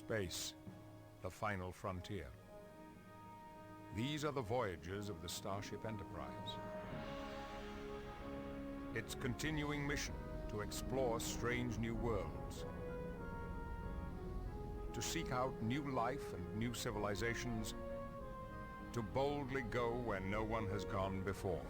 Space, the final frontier. These are the Voyagers of the Starship Enterprise. Its continuing mission to explore strange new worlds, to seek out new life and new civilizations, to boldly go where no one has gone before.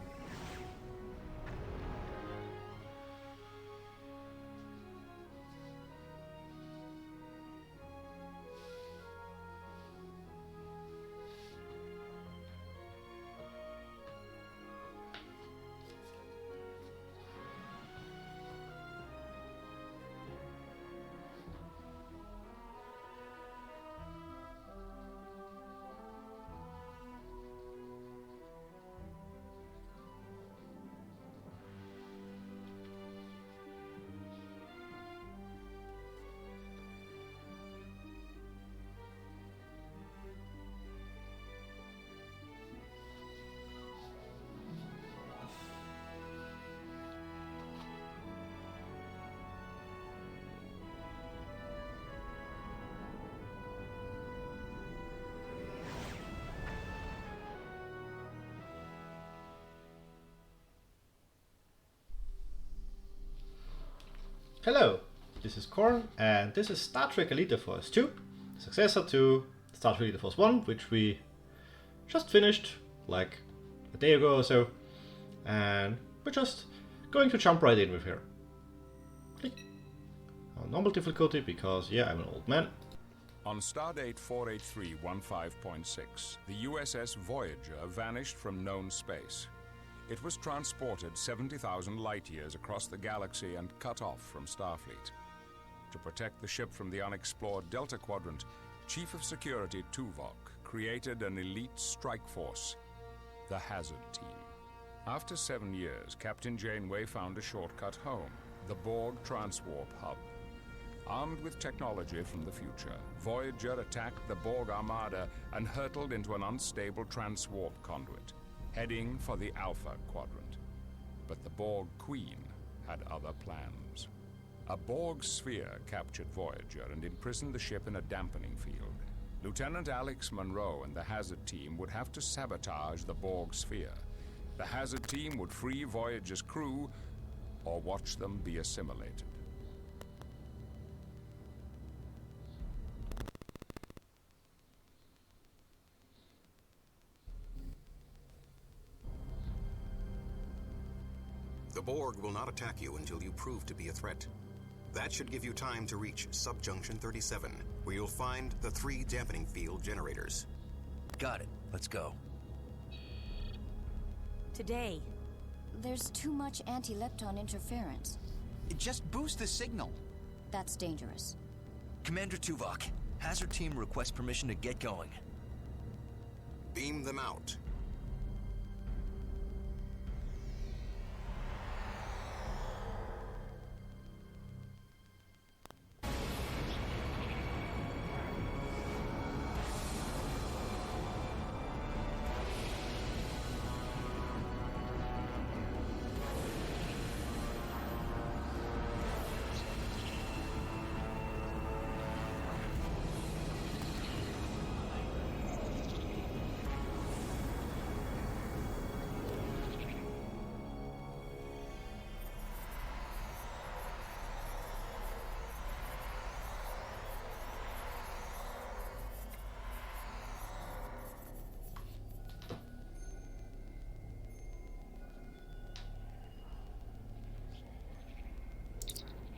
Hello, this is Korn, and this is Star Trek Elite Force 2, successor to Star Trek Elite Force 1, which we just finished like a day ago or so, and we're just going to jump right in with here. Click. On normal difficulty, because yeah, I'm an old man. On Stardate 48315.6, the USS Voyager vanished from known space. It was transported 70,000 light-years across the galaxy and cut off from Starfleet. To protect the ship from the unexplored Delta Quadrant, Chief of Security Tuvok created an elite strike force, the Hazard Team. After 7 years, Captain Janeway found a shortcut home, the Borg Transwarp Hub. Armed with technology from the future, Voyager attacked the Borg Armada and hurtled into an unstable transwarp conduit, heading for the Alpha Quadrant. But the Borg Queen had other plans. A Borg sphere captured Voyager and imprisoned the ship in a dampening field. Lieutenant Alex Monroe and the Hazard Team would have to sabotage the Borg sphere. The Hazard Team would free Voyager's crew or watch them be assimilated. The Borg will not attack you until you prove to be a threat. That should give you time to reach Subjunction 37, where you'll find the 3 dampening field generators. Got it. Let's go. Today, there's too much anti-lepton interference. Just boost the signal. That's dangerous. Commander Tuvok, Hazard Team requests permission to get going. Beam them out.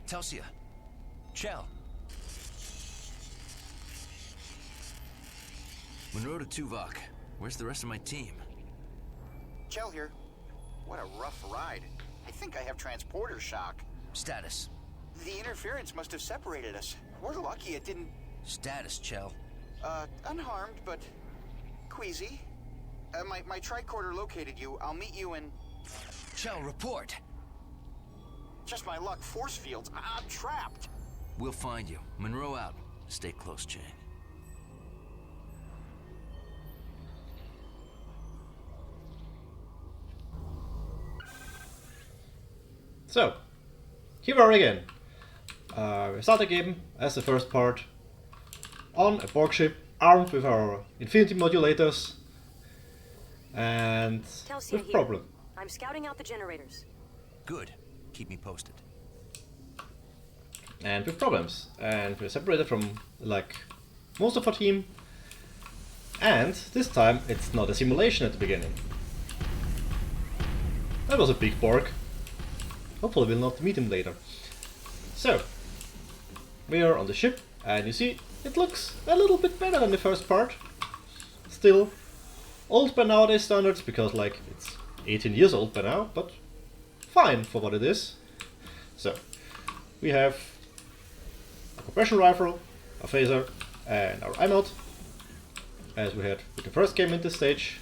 Telsia. Chell. Monroe to Tuvok. Where's the rest of my team? Chell here. What a rough ride. I think I have transporter shock. Status. The interference must have separated us. We're lucky it didn't... Status, Chell. Unharmed, but queasy. My tricorder located you. I'll meet you in... Chell, report! Just my luck. Force fields. I'm trapped. We'll find you. Monroe out. Stay close, Chang. So, here we are again. We start the game as the first part. on a Borg ship armed with our infinity modulators and Telsia with here. problem. I'm scouting out the generators. Good. Keep me posted. And with problems. And we're separated from like most of our team. And this time it's not a simulation at the beginning. That was a big Borg. Hopefully we'll not meet him later. So, we are on the ship, and you see, it looks a little bit better than the first part. Still old by nowadays standards, because like it's 18 years old by now, but fine for what it is. So, we have a compression rifle, a phaser, and our IMOD, as we had with the first game in this stage.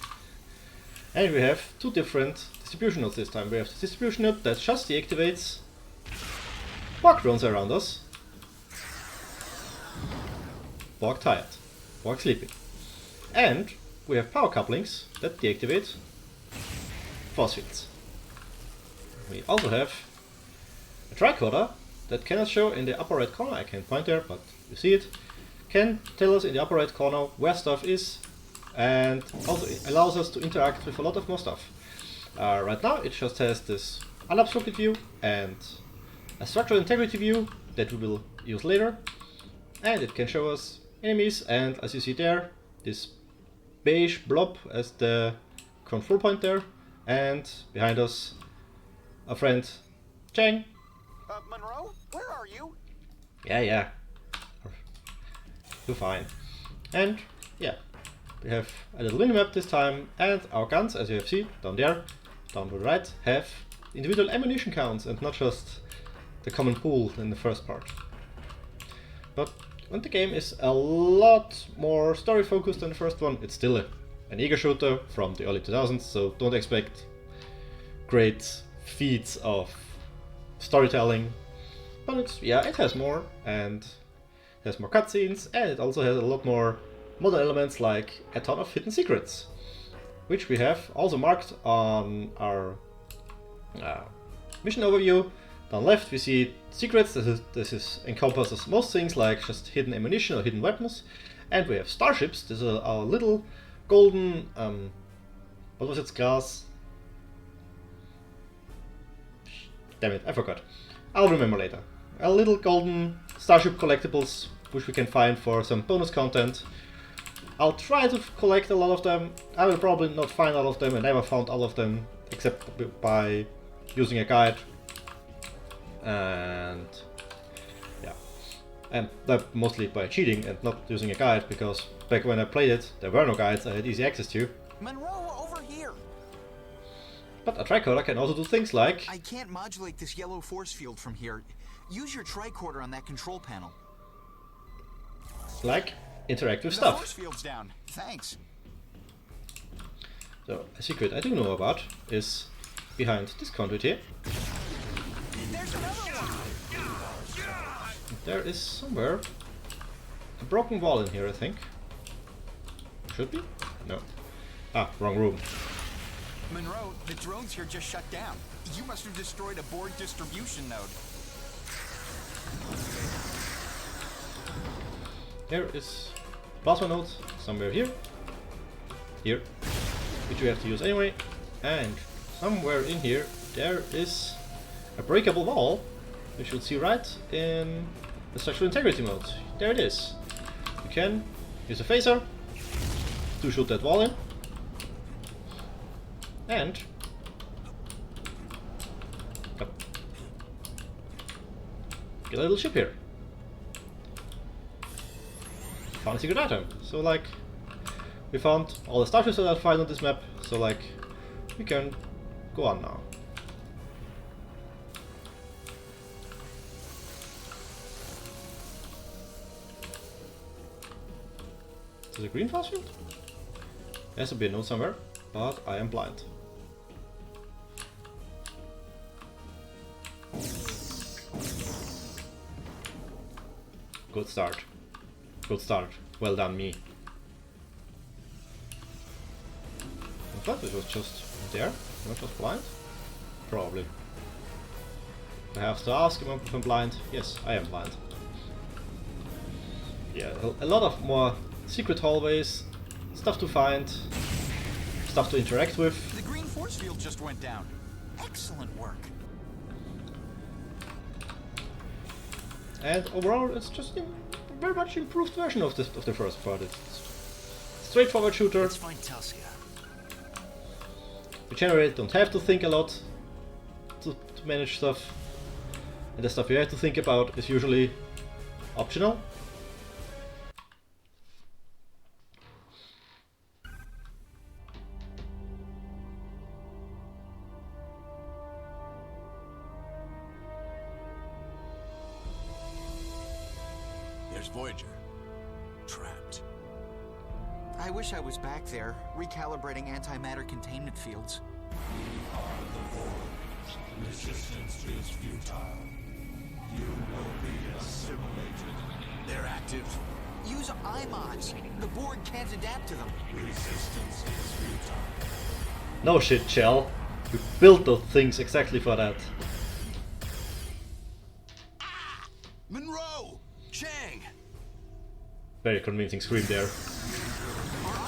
And we have two different distribution nodes this time. We have the distribution node that just deactivates Borg drones around us. Borg tired. Borg sleeping. And we have power couplings that deactivate force fields. We also have a tricorder that cannot show in the upper right corner. I can't point there, but you see it. Can tell us in the upper right corner where stuff is, and also it allows us to interact with a lot of more stuff. Right now it just has this unobstructed view and a structural integrity view that we will use later, and it can show us enemies, and as you see there, this beige blob as the control point there, and behind us our friend Chang. Monroe, where are you? Yeah. You're fine. And yeah, we have a little minimap this time, and our guns, as you have seen down there, down to the right, have individual ammunition counts and not just the common pool in the first part. But when the game is a lot more story focused than the first one, it's still an ego shooter from the early 2000s, so don't expect great feats of storytelling. But it's, yeah, it has more, and it has more cutscenes, and it also has a lot more model elements like a ton of hidden secrets, which we have also marked on our mission overview. Down left we see secrets. This encompasses most things like just hidden ammunition or hidden weapons, and we have starships. This is our little golden what was its class? Damn it, I forgot. I'll remember later. A little golden starship collectibles which we can find for some bonus content. I'll try to collect a lot of them. I will probably not find all of them, and never found all of them except by using a guide. And yeah, and that mostly by cheating and not using a guide, because back when I played it there were no guides I had easy access to. Monroe, over here. But a tricorder can also do things like... I can't modulate this yellow force field from here. Use your tricorder on that control panel. like interactive The stuff. force field's down. Thanks. So, a secret I do know about is behind this conduit here. There's another one. There is somewhere a broken wall in here, I think. Should be? No. Ah, wrong room. Monroe, the drones here just shut down. You must have destroyed a Borg distribution node. There is plasma node somewhere here. Here. Which we have to use anyway. And somewhere in here there is a breakable wall, which you'll see right in the structural integrity mode. There it is. You can use a phaser to shoot that wall in. And get a little ship here. Found a secret item. So like, we found all the starships that I find on this map, so like, we can go on now. Is this a green force field? There has to be a note somewhere, but I am blind. Good start. Good start. Well done, me. I thought it was just there, not just blind. Probably. I have to ask him if I'm blind. Yes, I am blind. yeah, a lot of more secret hallways, stuff to find, stuff to interact with. The green force field just went down. Excellent work. And overall, it's just a very much improved version of the first part. It's straightforward shooter. Let's find Talia. You generally don't have to think a lot to manage stuff, and the stuff you have to think about is usually optional. There's Voyager. Trapped. I wish I was back there, recalibrating antimatter containment fields. Resistance is futile. You will be assimilated. They're active. Use iMods. The Borg can't adapt to them. Resistance is futile. No shit, Shell. We built those things exactly for that. Monroe! Chang! Very convincing scream there. Our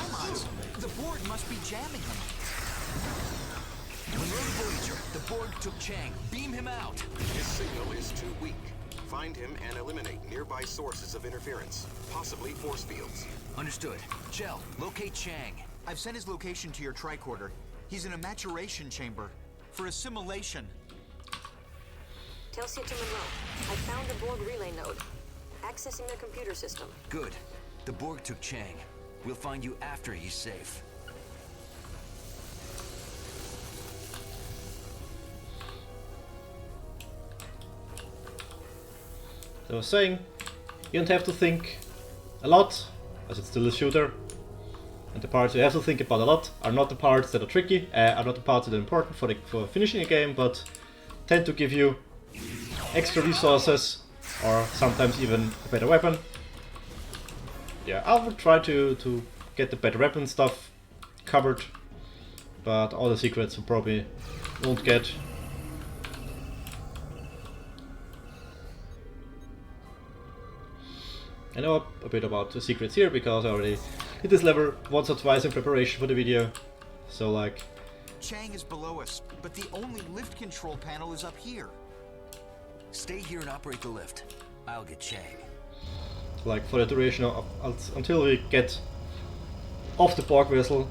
iMods. The Borg must be jamming them. Monroe to Voyager. The Borg took Chang. Beam him out. His signal is too weak. Find him and eliminate nearby sources of interference, possibly force fields. Understood. Chell, locate Chang. I've sent his location to your tricorder. He's in a maturation chamber for assimilation. Talia to Monroe. I found the Borg relay node. Accessing their computer system. Good. The Borg took Chang. We'll find you after he's safe. So I was saying, you don't have to think a lot, as it's still a shooter. And the parts you have to think about a lot are not the parts that are tricky, are not the parts that are important for finishing a game, but tend to give you extra resources, or sometimes even a better weapon. Yeah, I will try to get the better weapon stuff covered, but all the secrets you probably won't get. I know a bit about the secrets here because I already did this level once or twice in preparation for the video. So like... Chang is below us, but the only lift control panel is up here. Stay here and operate the lift. I'll get Chang. Like for the duration of until we get off the Borg vessel,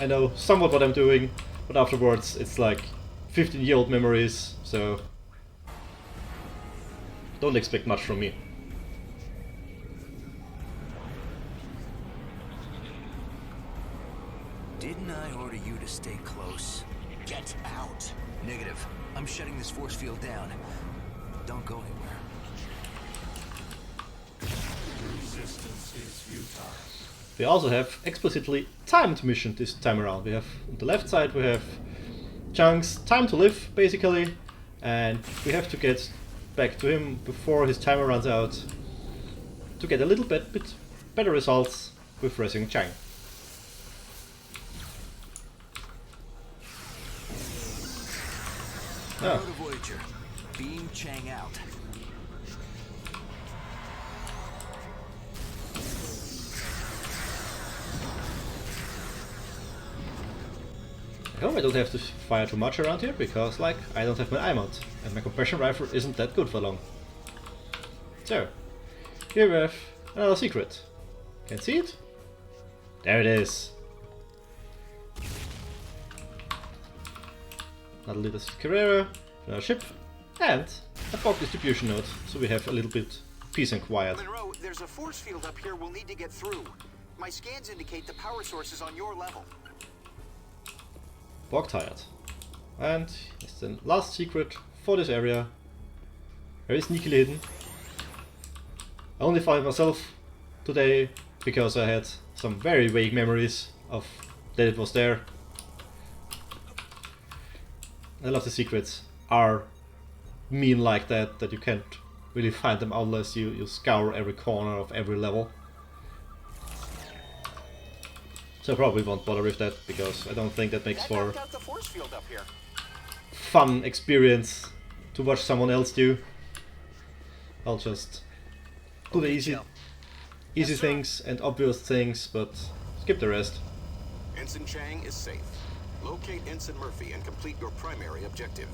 I know somewhat what I'm doing, but afterwards it's like 15-year-old memories, so don't expect much from me. Didn't I order you to stay close? Get out! Negative. I'm shutting this force field down. Don't go anywhere. Resistance is futile. We also have explicitly timed mission this time around. We have on the left side we have Chang's time to live basically, and we have to get back to him before his timer runs out to get a little bit better results with rescuing Chang. Go to Voyager. Beam Chang out. I hope I don't have to fire too much around here because, like, I don't have my iMod and my compression rifle isn't that good for long. So, here we have another secret. Can you see it? There it is. Another little Carrera, another ship, and a Borg distribution node, so we have a little bit peace and quiet. Monroe, there's a force field up here we'll need to get through. My scans indicate the power source is on your level. Borg tired. And it's the last secret for this area. Very sneakily hidden. I only found it myself today because I had some very vague memories of that it was there. A lot of the secrets are mean like that you can't really find them unless you scour every corner of every level. So I probably won't bother with that because I don't think that makes for Out the force field up here. fun experience to watch someone else do. I'll just do the easy easy things and obvious things, but skip the rest. Ensign Chang is safe. Locate Ensign Murphy and complete your primary objective.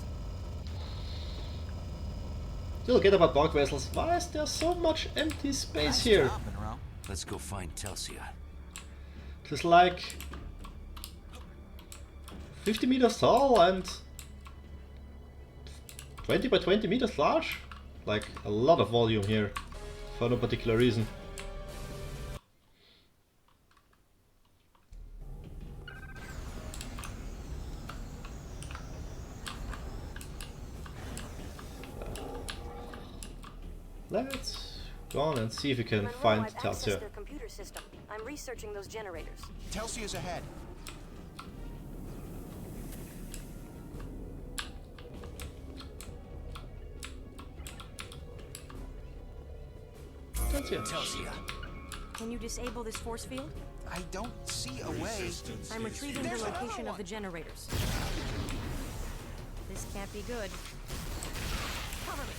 Still get about Borg vessels. Why is there so much empty space here? Let's go find Telsia. It's like 50 meters tall and 20 by 20 meters large. Like a lot of volume here for no particular reason. Let's go on and see if we can find Telsia. Their computer system. I'm researching those generators. Telsia's ahead. Telsia. Can you disable this force field? I don't see a way. I'm retrieving the location of the generators. This can't be good. Cover me.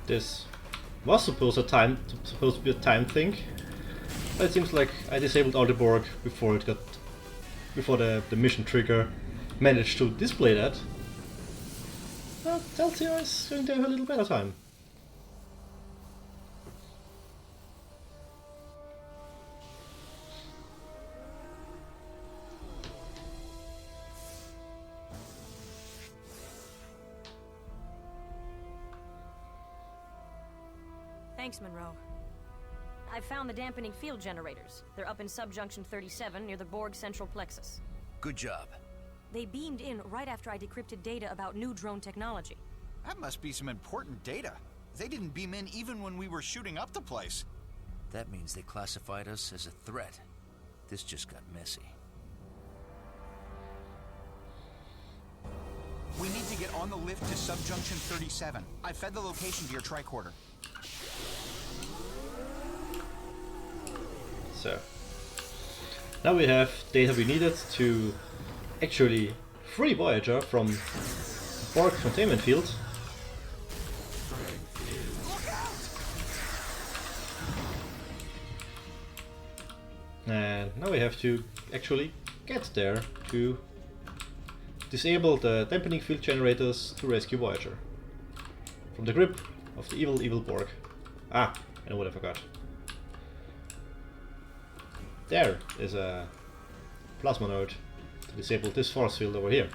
This was supposed to be a time thing, but it seems like I disabled all the Borg before the mission trigger managed to display that. But Telsia is going to have a little better time. Thanks, Monroe. I found the dampening field generators. They're up in subjunction 37 near the Borg central plexus. Good job. They beamed in right after I decrypted data about new drone technology. That must be some important data. They didn't beam in even when we were shooting up the place. That means they classified us as a threat. This just got messy. We need to get on the lift to subjunction 37. I fed the location to your tricorder. So now we have data we needed to actually free Voyager from Borg containment field. And now we have to actually get there to disable the dampening field generators to rescue Voyager from the grip of the evil Borg. Ah, I know what I forgot. There is a plasma node to disable this force field over here.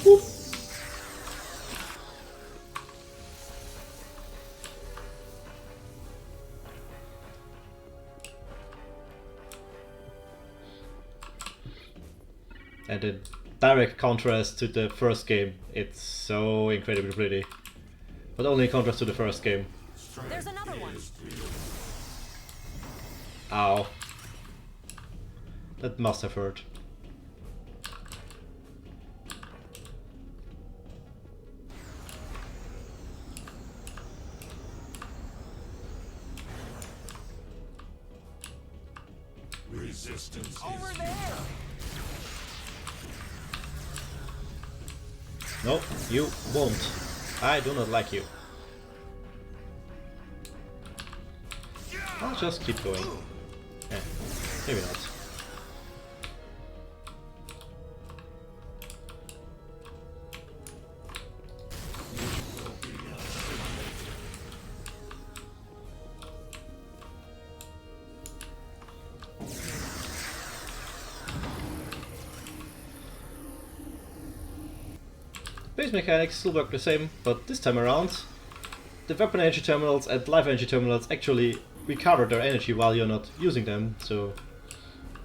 Whoop. And in direct contrast to the first game, it's so incredibly pretty. But only in contrast to the first game. There's another one. Ow. That must have hurt. Resistance Over is there! No, you won't. I do not like you. I'll just keep going. Eh, maybe not. Base mechanics still work the same, but this time around, the weapon energy terminals and life energy terminals actually recover their energy while you're not using them, so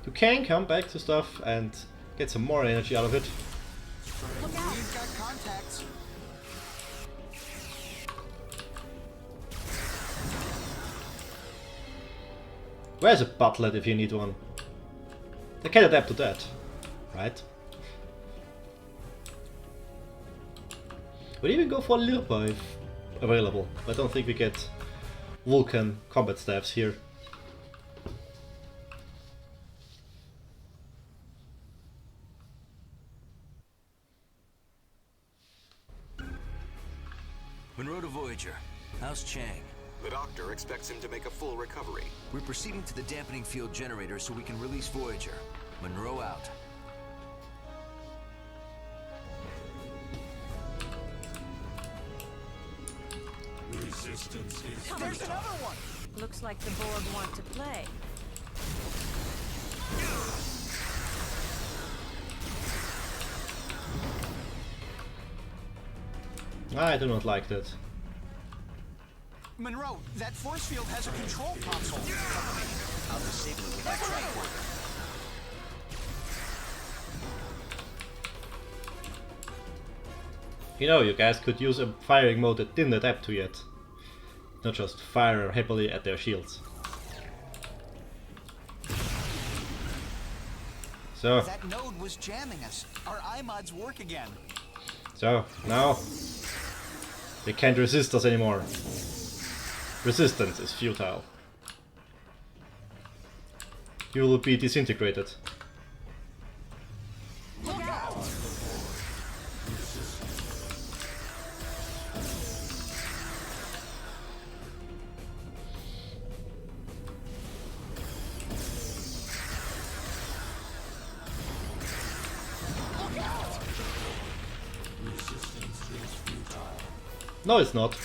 you can come back to stuff and get some more energy out of it. Look out! We've got contacts. Where's a butlet if you need one? They can adapt to that, right? We'll even go for Lirpa if available. I don't think we get Vulcan combat staffs here. Monroe to Voyager. How's Chang? The doctor expects him to make a full recovery. We're proceeding to the dampening field generator so we can release Voyager. Monroe out. Resistance is There's another one! Looks like the Borg want to play. I do not like that. Monroe, that force field has a control console. I'll disable it with my tricorder. You know, you guys could use a firing mode that didn't adapt to yet. Not just fire happily at their shields. So, That node was jamming us. Our iMods work again. so now they can't resist us anymore. Resistance is futile. You will be disintegrated. Look out! No, it's not.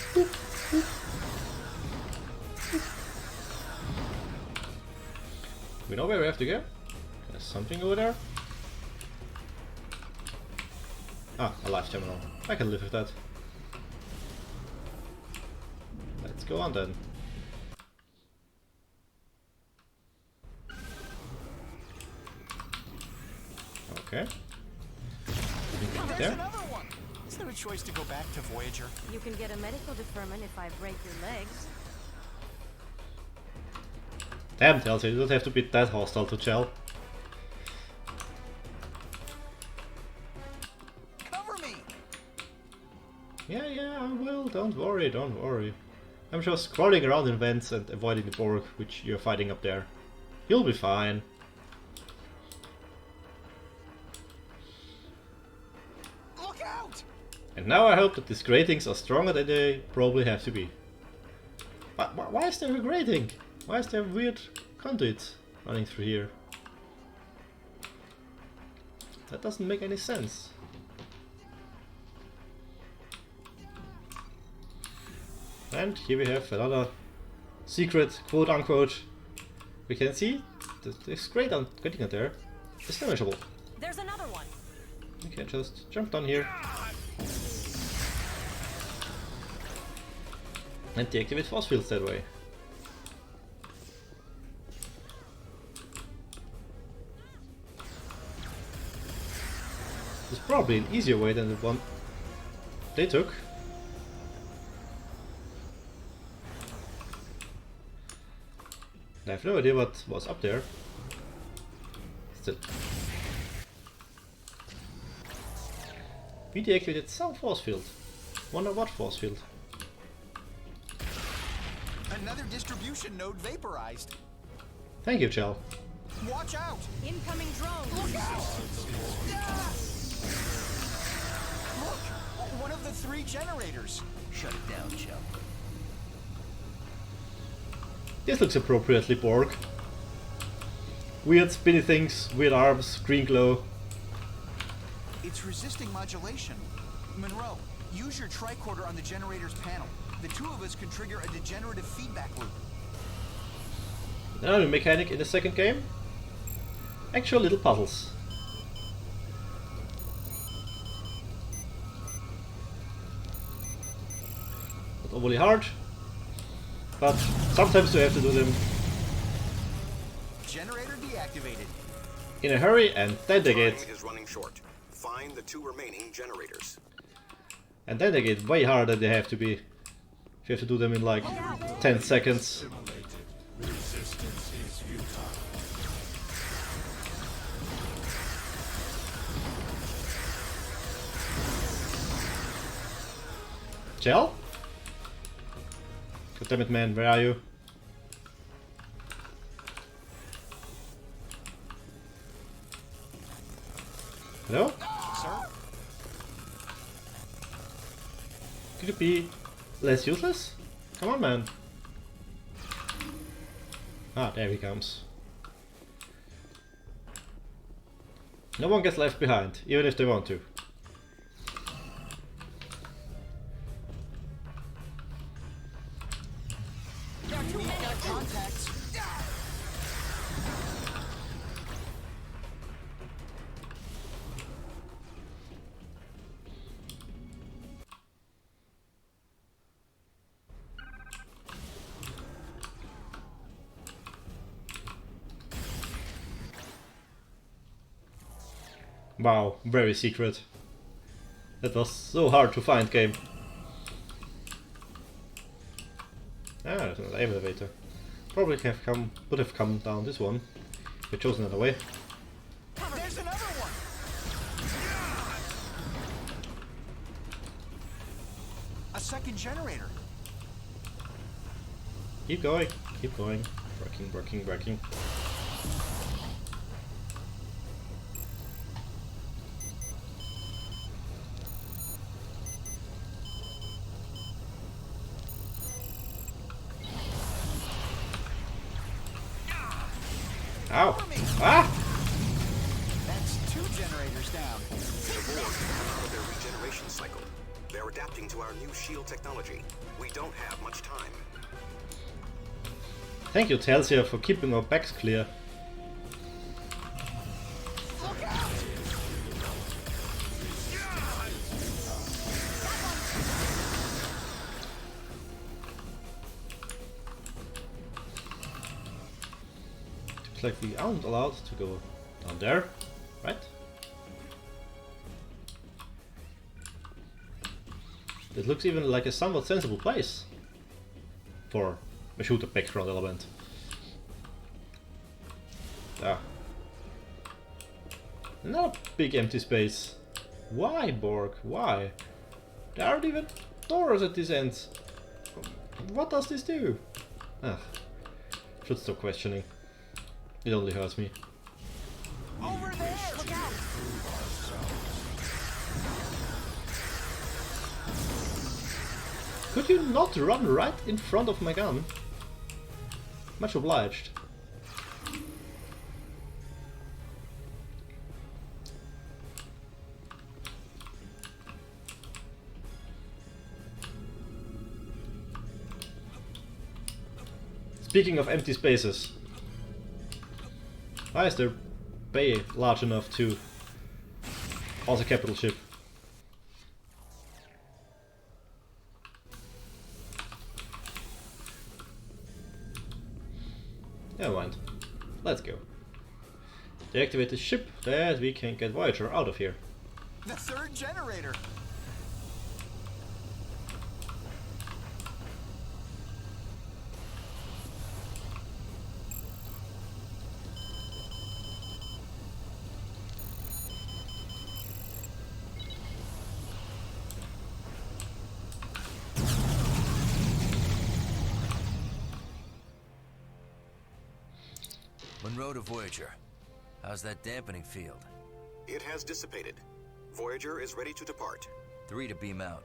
We know where we have to go? There's something over there. Ah, a life terminal. I can live with that. Let's go on then. Okay. There's There. another one! Is there a choice to go back to Voyager? You can get a medical deferment if I break your legs. Damn, Chelsea, you don't have to be that hostile to Chell. Cover me! Yeah, I will. Don't worry, don't worry. I'm just crawling around in vents and avoiding the Borg, which you're fighting up there. You'll be fine. Look out! And now I hope that these gratings are stronger than they probably have to be. Why is there a grating? Why is there weird conduits running through here? That doesn't make any sense. And here we have another secret, quote unquote. We can see this grate on getting it there is damageable. There's another one. You can just jump down here and deactivate force fields that way. There's probably an easier way than the one they took. I have no idea what was up there. Still. We deactivated some force field. Wonder what force field? Another distribution node vaporized. Thank you, Chell. Watch out! Incoming drone. Look out! Ah! Look! One of the 3 generators. Shut it down, Chell. This looks appropriately Borg. Weird spinny things, weird arms, green glow. It's resisting modulation. Monroe, use your tricorder on the generator's panel. The 2 of us can trigger a degenerative feedback loop. Another mechanic in the second game. Actual little puzzles. Not overly hard, but sometimes you have to do them Generator deactivated. in a hurry, and then they Time get is running short. Find the 2 remaining generators. way harder than they have to be. If you have to do them in like 10 seconds. resistance is futile. Chell? God damn it, man, where are you? Hello? Sir? Could it be less useless? Come on, man. Ah, there he comes. No one gets left behind, even if they want to. Wow, very secret. That was so hard to find game. Ah, there's another elevator. Probably would have come down this one. We chose another way. There's another one. A second generator. Keep going, keep going. Working, working, working. Ow! Ah! That's 2 generators down. The Borg have out of their regeneration cycle. They're adapting to our new shield technology. We don't have much time. Thank you, Telsia, for keeping our backs clear. Look out! Looks like we aren't allowed to go down there, right? It looks even like a somewhat sensible place for a shooter background element. Ah. Another big empty space. Why, Borg? Why? There aren't even doors at this end. What does this do? Ah. Should stop questioning. It only hurts me. Over there! Look out! Could you not run right in front of my gun? Much obliged. Speaking of empty spaces, why is their bay large enough to house a capital ship? Never mind. Let's go. Deactivate the ship that we can get Voyager out of here. The 3rd generator. Monroe to Voyager. How's that dampening field? It has dissipated. Voyager is ready to depart. 3 to beam out.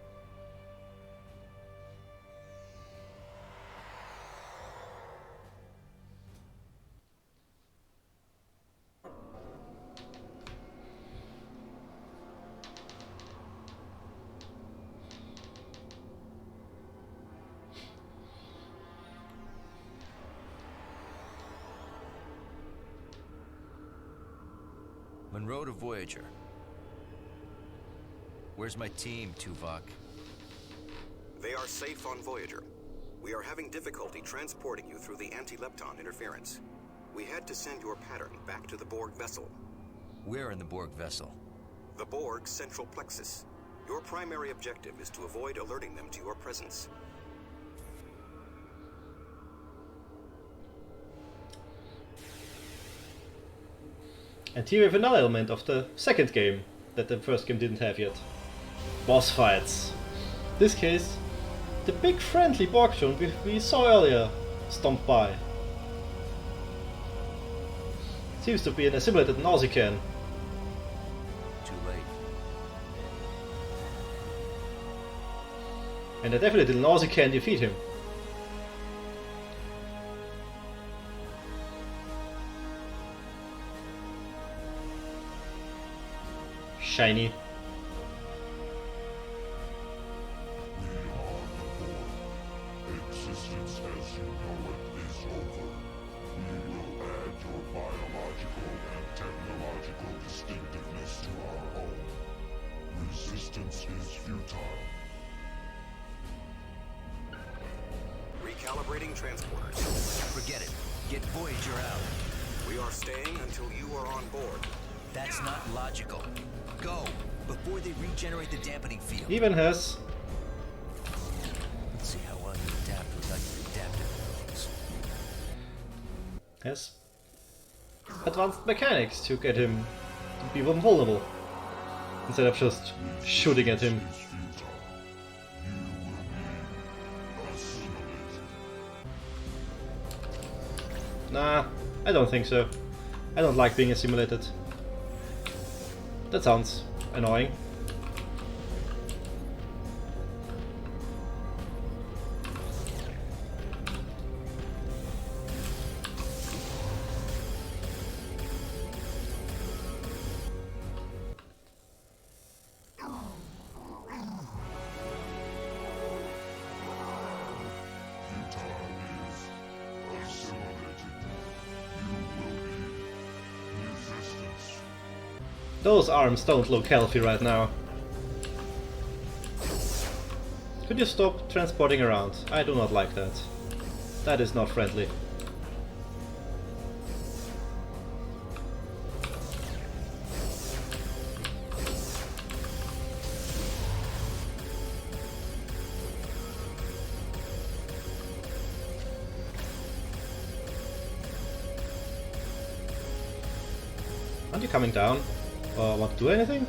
Monroe to Voyager. Where's my team, Tuvok? They are safe on Voyager. We are having difficulty transporting you through the anti-lepton interference. We had to send your pattern back to the Borg vessel. Where in the Borg vessel? The Borg's central plexus. Your primary objective is to avoid alerting them to your presence. And here we have another element of the second game that the first game didn't have yet. Boss fights. In this case, the big friendly Borg drone we saw earlier stomped by. Seems to be an assimilated Nausicaan. Too late. And I definitely nausea can defeat him. Shiny. Existence as you know it is over. We will add your biological and technological distinctiveness to our own. Resistance is futile. Recalibrating transporters. Forget it. Get Voyager out. We are staying until you are on board. That's not logical. Go, before they regenerate the dampening field. Even has Let's see how well you adapt without your adaptive moves. has advanced mechanics to get him to be vulnerable instead of just shooting at him. Is futile. You will be assimilated. Nah, I don't think so. I don't like being assimilated. That sounds annoying. Those arms don't look healthy right now. Could you stop transporting around? I do not like that. That is not friendly. Aren't you coming down? Or want to do anything?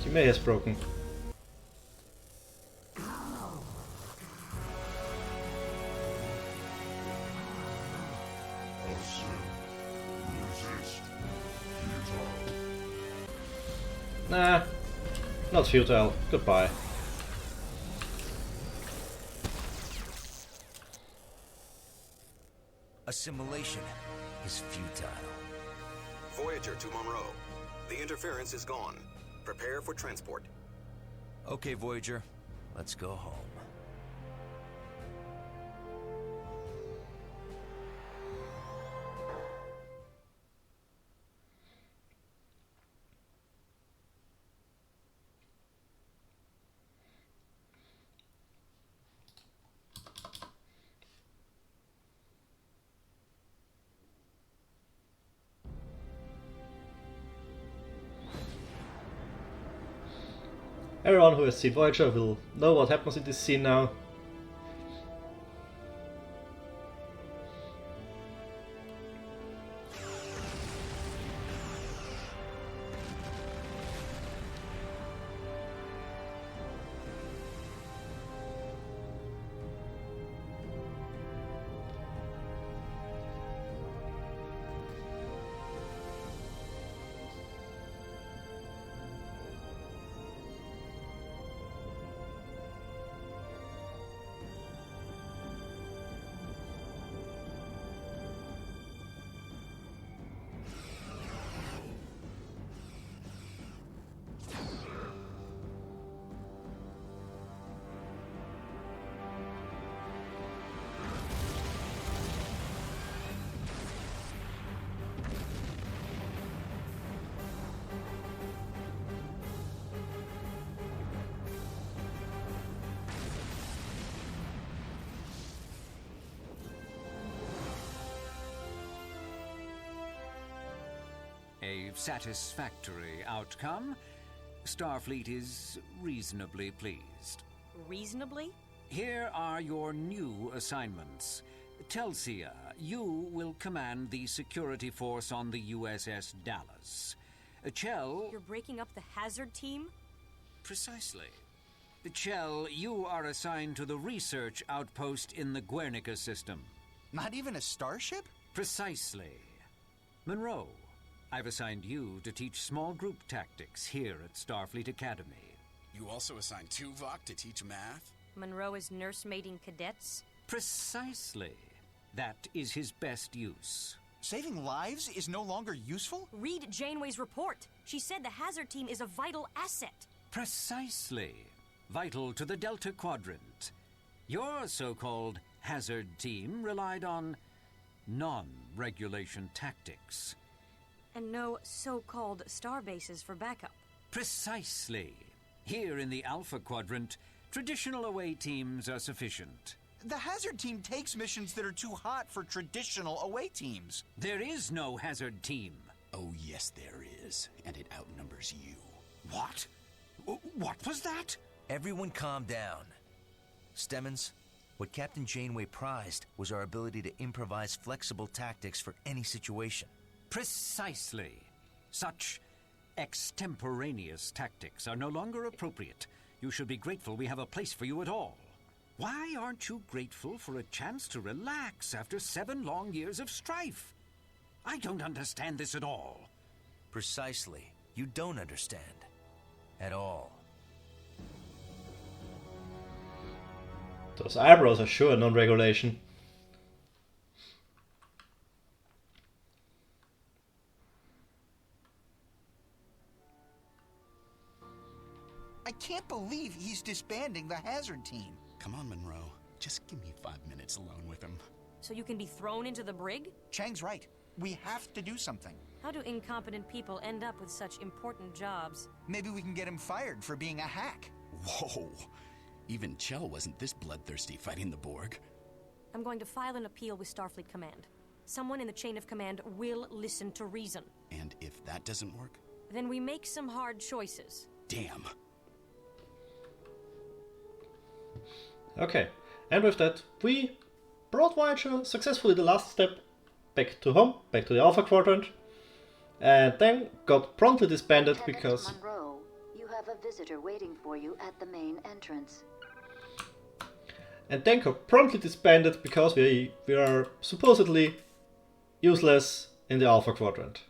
She may has broken. Nah, not futile. Goodbye. Assimilation is futile. Voyager to Monroe. The interference is gone. Prepare for transport. Okay, Voyager, let's go home. Everyone who has seen Voyager will know what happens in this scene now. A satisfactory outcome. Starfleet is reasonably pleased. Reasonably? Here are your new assignments. Telsia, you will command the security force on the USS Dallas. Chell... You're breaking up the hazard team? Precisely. Chell, you are assigned to the research outpost in the Guernica system. Not even a starship? Precisely. Monroe, I've assigned you to teach small group tactics here at Starfleet Academy. You also assigned Tuvok to teach math? Monroe is nursemaiding cadets? Precisely. That is his best use. Saving lives is no longer useful? Read Janeway's report. She said the hazard team is a vital asset. Precisely. Vital to the Delta Quadrant. Your so-called hazard team relied on non-regulation tactics. And no so-called star bases for backup. Precisely. Here in the Alpha Quadrant, traditional away teams are sufficient. The hazard team takes missions that are too hot for traditional away teams. There is no hazard team. Oh, yes, there is. And it outnumbers you. What? What was that? Everyone calm down. Stemmons, what Captain Janeway prized was our ability to improvise flexible tactics for any situation. Precisely. Such extemporaneous tactics are no longer appropriate. You should be grateful we have a place for you at all. Why aren't you grateful for a chance to relax after 7 long years of strife? I don't understand this at all. Precisely. You don't understand. At all. Those eyebrows are sure non-regulation. I can't believe he's disbanding the hazard team. Come on, Monroe. Just give me 5 minutes alone with him. So you can be thrown into the brig? Chang's right. We have to do something. How do incompetent people end up with such important jobs? Maybe we can get him fired for being a hack. Whoa! Even Chell wasn't this bloodthirsty fighting the Borg. I'm going to file an appeal with Starfleet Command. Someone in the chain of command will listen to reason. And if that doesn't work? Then we make some hard choices. Damn. Okay, and with that, we brought Voyager successfully the last step back to home, back to the Alpha Quadrant, and then got promptly disbanded because... Monroe, you have a visitor waiting for you at the main entrance. And then got promptly disbanded because we are supposedly useless in the Alpha Quadrant.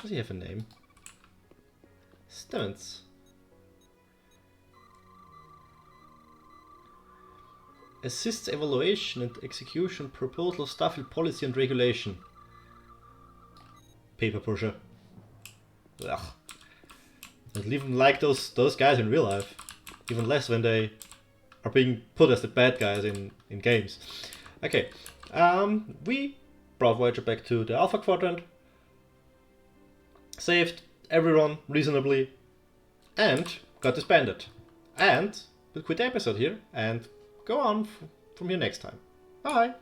Does he have a name? Stemmons. Assists evaluation and execution proposal, Starfleet policy and regulation. Paper pusher. Ugh. I don't even like those guys in real life. Even less when they are being put as the bad guys in games. Okay. We brought Voyager back to the Alpha Quadrant. Saved everyone reasonably. And got disbanded. And we'll quit the episode here and go on from here next time. Bye!